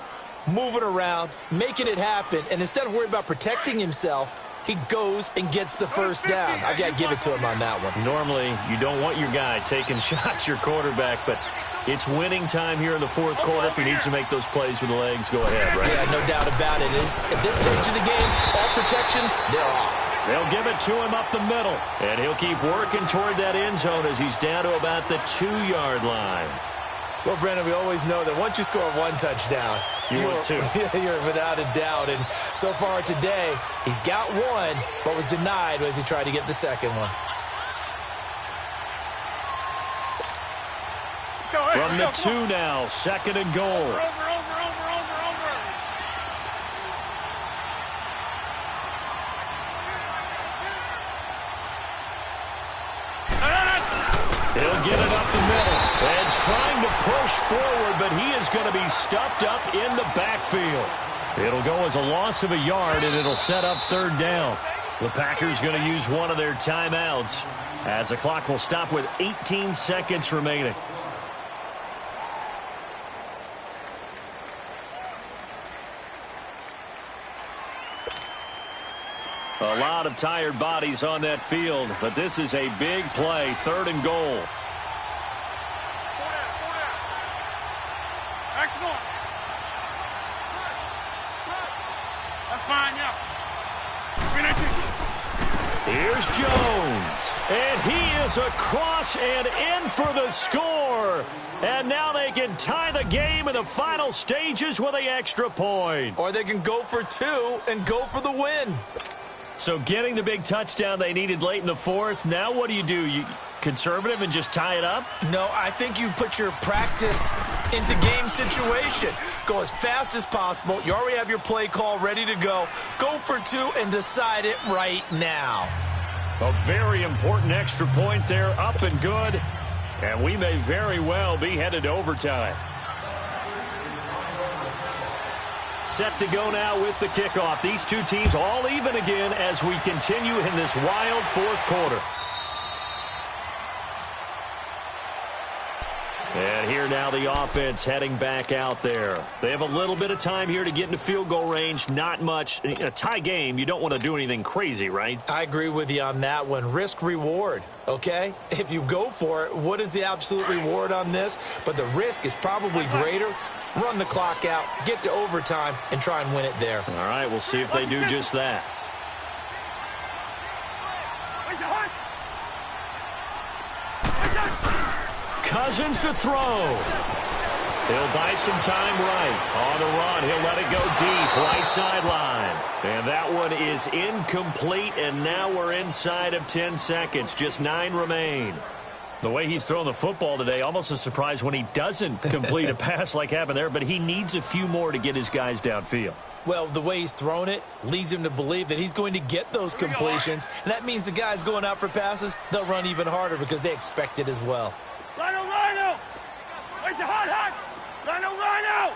Moving around, making it happen, and instead of worrying about protecting himself, he goes and gets the first down. I've got to give it to him on that one. Normally, you don't want your guy taking shots, your quarterback, but it's winning time here in the 4th quarter. If he needs to make those plays with the legs, go ahead, right? Yeah, no doubt about it. At this stage of the game, all protections, they're off. They'll give it to him up the middle, and he'll keep working toward that end zone as he's down to about the 2-yard line. Well, Brendan, we always know that once you score 1 touchdown, you're 2. You're without a doubt. And so far today, he's got 1, but was denied as he tried to get the second one. From the 2 now, 2nd and goal. He'll get it up the middle and trying to push forward, but he is going to be stuffed up in the backfield. It'll go as a loss of a yard, and it'll set up 3rd down. The Packers going to use one of their timeouts as the clock will stop with 18 seconds remaining. A lot of tired bodies on that field, but this is a big play, 3rd and goal. That's fine, yeah. Here's Jones, and he is across and in for the score. And now they can tie the game in the final stages with an extra point. Or they can go for 2 and go for the win. So getting the big touchdown they needed late in the 4th, now what do? You conservative and just tie it up? No, I think you put your practice into game situation. Go as fast as possible. You already have your play call ready to go. Go for 2 and decide it right now. A very important extra point there, up and good. And we may very well be headed to overtime. Set to go now with the kickoff. These two teams all even again as we continue in this wild 4th quarter. And here now the offense heading back out there. They have a little bit of time here to get into field goal range. Not much. In a tie game, you don't want to do anything crazy, right? I agree with you on that one. Risk reward, okay? If you go for it, what is the absolute reward on this? But the risk is probably greater. Run the clock out, get to overtime, and try and win it there. All right, we'll see if they do just that. Cousins to throw. He'll buy some time right. On the run, he'll let it go deep, right sideline. And that one is incomplete, and now we're inside of 10 seconds. Just 9 remain. The way he's throwing the football today, almost a surprise when he doesn't complete a pass like happened there, but he needs a few more to get his guys downfield. Well, the way he's thrown it leads him to believe that he's going to get those completions, and that means the guys going out for passes, they'll run even harder because they expect it as well. Rhino, Rhino! Where's the hot? Rhino, Rhino!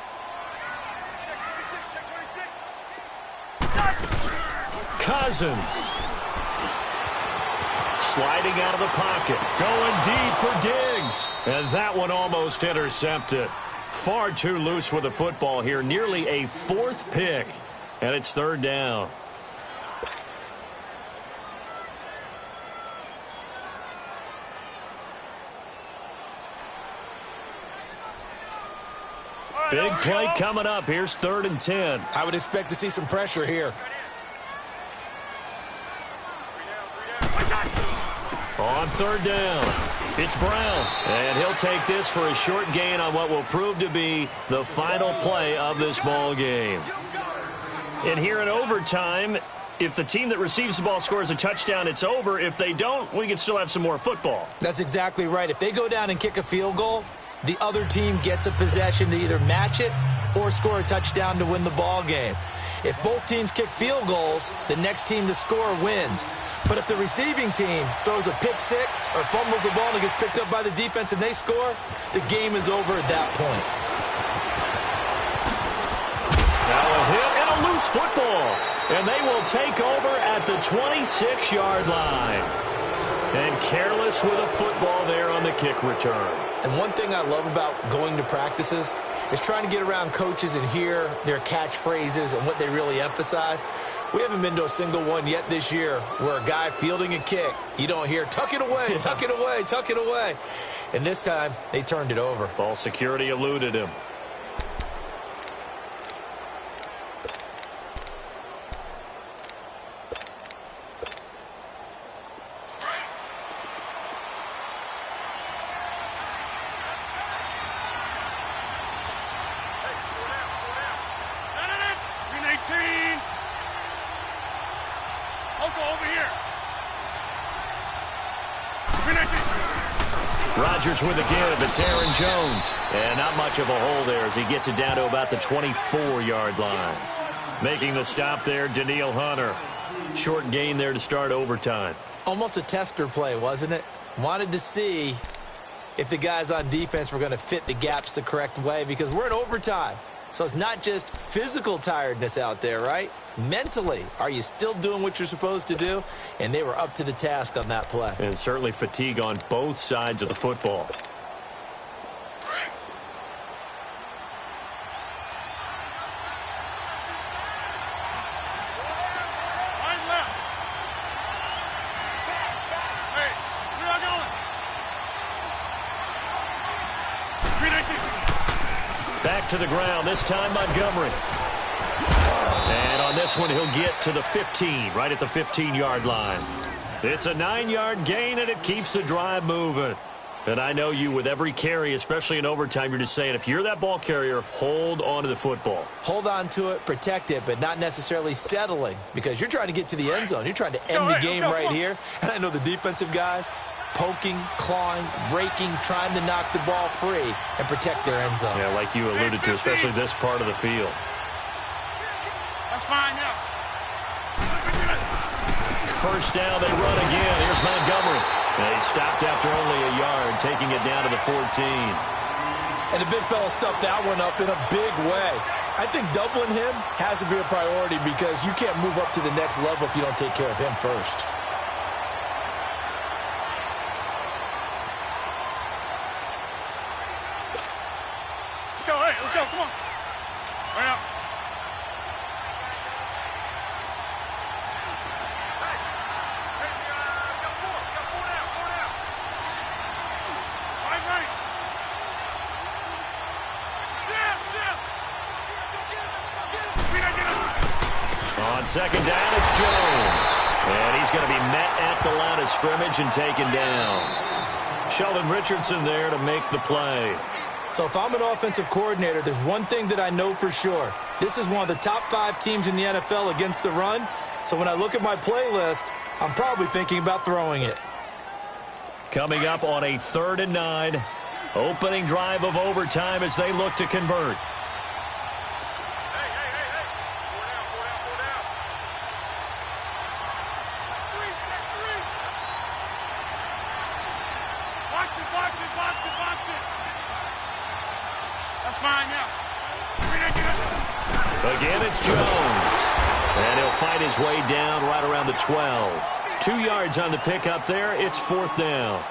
Check 26. Cousins. Sliding out of the pocket. Going deep for Diggs. And that one almost intercepted. Far too loose with the football here. Nearly a 4th pick. And it's 3rd down. Big play coming up. Here's 3rd and 10. I would expect to see some pressure here. On 3rd down, it's Brown. And he'll take this for a short gain on what will prove to be the final play of this ball game. And here in overtime, if the team that receives the ball scores a touchdown, it's over. If they don't, we can still have some more football. That's exactly right. If they go down and kick a field goal, the other team gets a possession to either match it or score a touchdown to win the ball game. If both teams kick field goals, the next team to score wins. But if the receiving team throws a pick six or fumbles the ball and it gets picked up by the defense and they score, the game is over at that point. Now a hit and a loose football. And they will take over at the 26-yard line. And careless with a football there on the kick return. And one thing I love about going to practices is trying to get around coaches and hear their catchphrases and what they really emphasize. We haven't been to a single one yet this year where a guy fielding a kick, you don't hear, tuck it away, tuck it away, tuck it away. And this time, they turned it over. Ball security eluded him. Rodgers with a give. It's Aaron Jones. And not much of a hole there as he gets it down to about the 24-yard line. Making the stop there, Danielle Hunter. Short gain there to start overtime. Almost a tester play, wasn't it? Wanted to see if the guys on defense were going to fit the gaps the correct way because we're in overtime. So it's not just physical tiredness out there, right? Mentally, are you still doing what you're supposed to do? And they were up to the task on that play. And certainly fatigue on both sides of the football. Back to the ground, this time Montgomery. And on this one, he'll get to the 15, right at the 15-yard line. It's a 9-yard gain, and it keeps the drive moving. And I know you, with every carry, especially in overtime, you're just saying, if you're that ball carrier, hold on to the football. Hold on to it, protect it, but not necessarily settling because you're trying to get to the end zone. You're trying to end the game right here. And I know the defensive guys, poking, clawing, raking, trying to knock the ball free and protect their end zone. Yeah, like you alluded to, especially this part of the field. That's fine now. First down, they run again. Here's Montgomery. They stopped after only a yard, taking it down to the 14. And the big fella stuffed that one up in a big way. I think doubling him has to be a priority because you can't move up to the next level if you don't take care of him first. Let's go, come on. Right out. On second down, it's Jones. And he's going to be met at the line of scrimmage and taken down. Sheldon Richardson there to make the play. So if I'm an offensive coordinator, there's one thing that I know for sure. This is one of the top 5 teams in the NFL against the run. So when I look at my playlist, I'm probably thinking about throwing it. Coming up on a 3rd and 9. Opening drive of overtime as they look to convert. Again, it's Jones. And he'll fight his way down right around the 12. 2 yards on the pickup there. It's 4th down.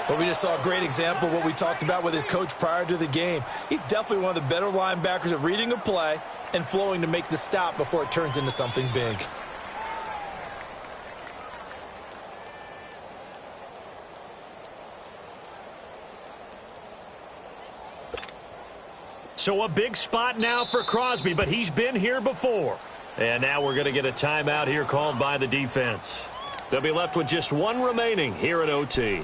Well, we just saw a great example of what we talked about with his coach prior to the game. He's definitely one of the better linebackers at reading a play and flowing to make the stop before it turns into something big. So a big spot now for Crosby, but he's been here before. And now we're going to get a timeout here called by the defense. They'll be left with just one remaining here at OT.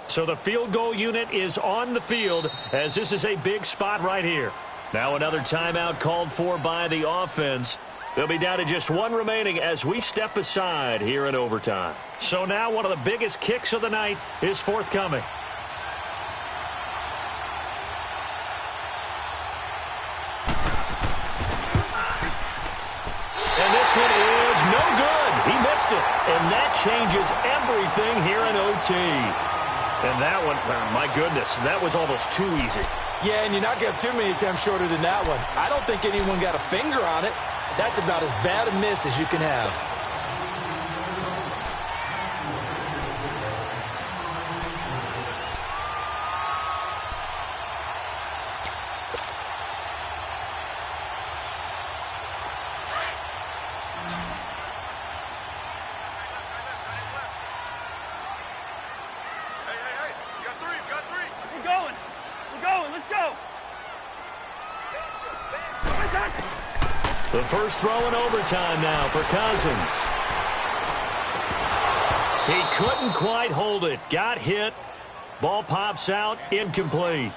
So the field goal unit is on the field as this is a big spot right here. Now another timeout called for by the offense. They'll be down to just one remaining as we step aside here in overtime. So now one of the biggest kicks of the night is forthcoming. And this one is no good. He missed it. And that changes everything here in OT. And that one, my goodness, that was almost too easy. Yeah, and you're not going to have too many attempts shorter than that one. I don't think anyone got a finger on it. That's about as bad a miss as you can have. The first throw in overtime now for Cousins. He couldn't quite hold it. Got hit. Ball pops out. Incomplete.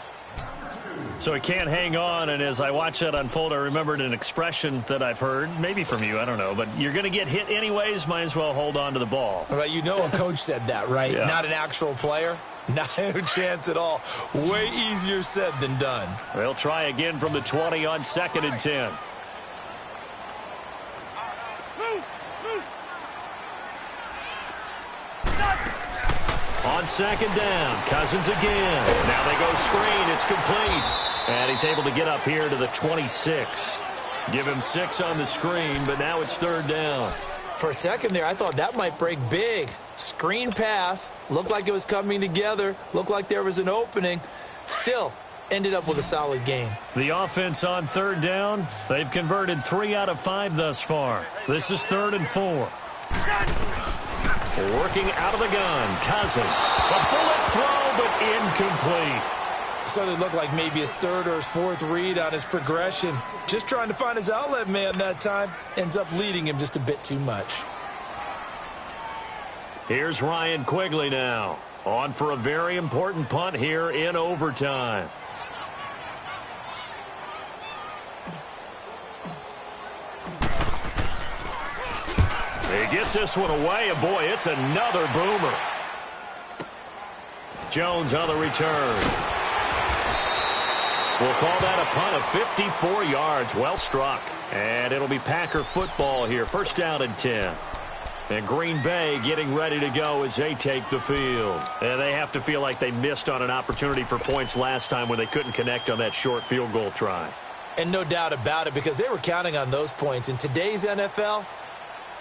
So he can't hang on, and as I watch that unfold, I remembered an expression that I've heard, maybe from you, I don't know, but you're going to get hit anyways, might as well hold on to the ball. All right, you know a coach said that, right? Yeah. Not an actual player. No chance at all. Way easier said than done. They'll try again from the 20 on 2nd and 10. On 2nd down, Cousins again. Now they go screen. It's complete. And he's able to get up here to the 26. Give him 6 on the screen, but now it's 3rd down. For a second there, I thought that might break big. Screen pass. Looked like it was coming together. Looked like there was an opening. Still, ended up with a solid game. The offense on 3rd down, they've converted 3 out of 5 thus far. This is 3rd and 4. Working out of the gun, Cousins. A bullet throw, but incomplete. So it looked like maybe his 3rd or his 4th read on his progression. Just trying to find his outlet man that time. Ends up leading him just a bit too much. Here's Ryan Quigley now. On for a very important punt here in overtime. He gets this one away, and boy, it's another boomer. Jones on the return. We'll call that a punt of 54 yards. Well struck. And it'll be Packer football here. 1st down and 10. And Green Bay getting ready to go as they take the field. And they have to feel like they missed on an opportunity for points last time when they couldn't connect on that short field goal try. And no doubt about it, because they were counting on those points. In today's NFL,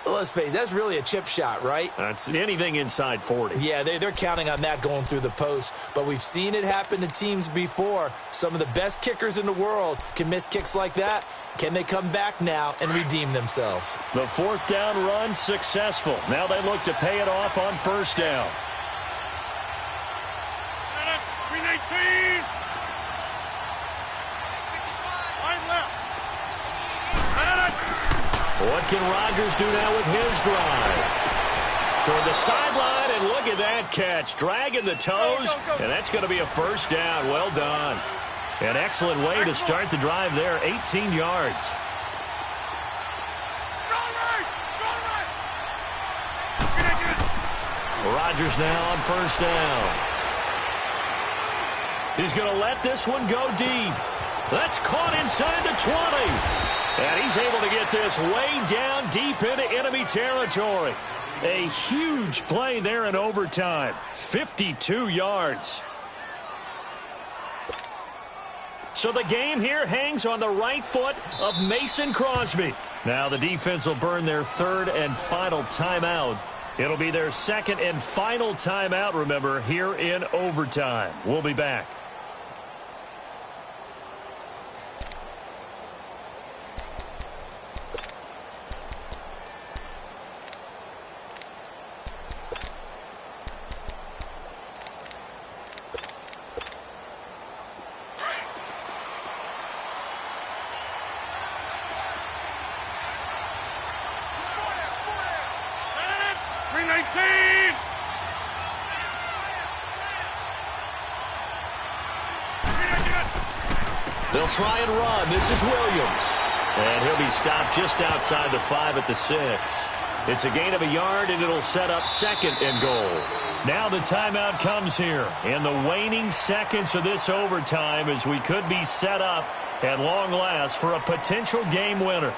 let's face it, that's really a chip shot, right? That's anything inside 40. Yeah, they're counting on that going through the post. But we've seen it happen to teams before. Some of the best kickers in the world can miss kicks like that. Can they come back now and redeem themselves? The 4th down run successful. Now they look to pay it off on 1st down. Green 18. Line left. What can Rodgers do now with his drive? Toward the sideline, and look at that catch. Dragging the toes, and that's going to be a 1st down. Well done. An excellent way to start the drive there. 18 yards. Rodgers now on 1st down. He's going to let this one go deep. That's caught inside the 20. And he's able to get this way down deep into enemy territory. A huge play there in overtime. 52 yards. So the game here hangs on the right foot of Mason Crosby. Now the defense will burn their 3rd and final timeout. It'll be their 2nd and final timeout, remember, here in overtime. We'll be back. 18! They'll try and run. This is Williams. And he'll be stopped just outside the 5 at the 6. It's a gain of a yard, and it'll set up 2nd and goal. Now the timeout comes here in the waning seconds of this overtime as we could be set up at long last for a potential game winner.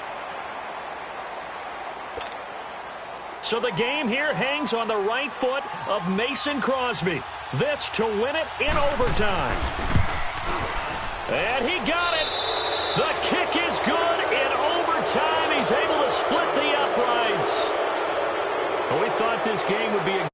So the game here hangs on the right foot of Mason Crosby. This to win it in overtime. And he got it. The kick is good in overtime. He's able to split the uprights. We thought this game would be a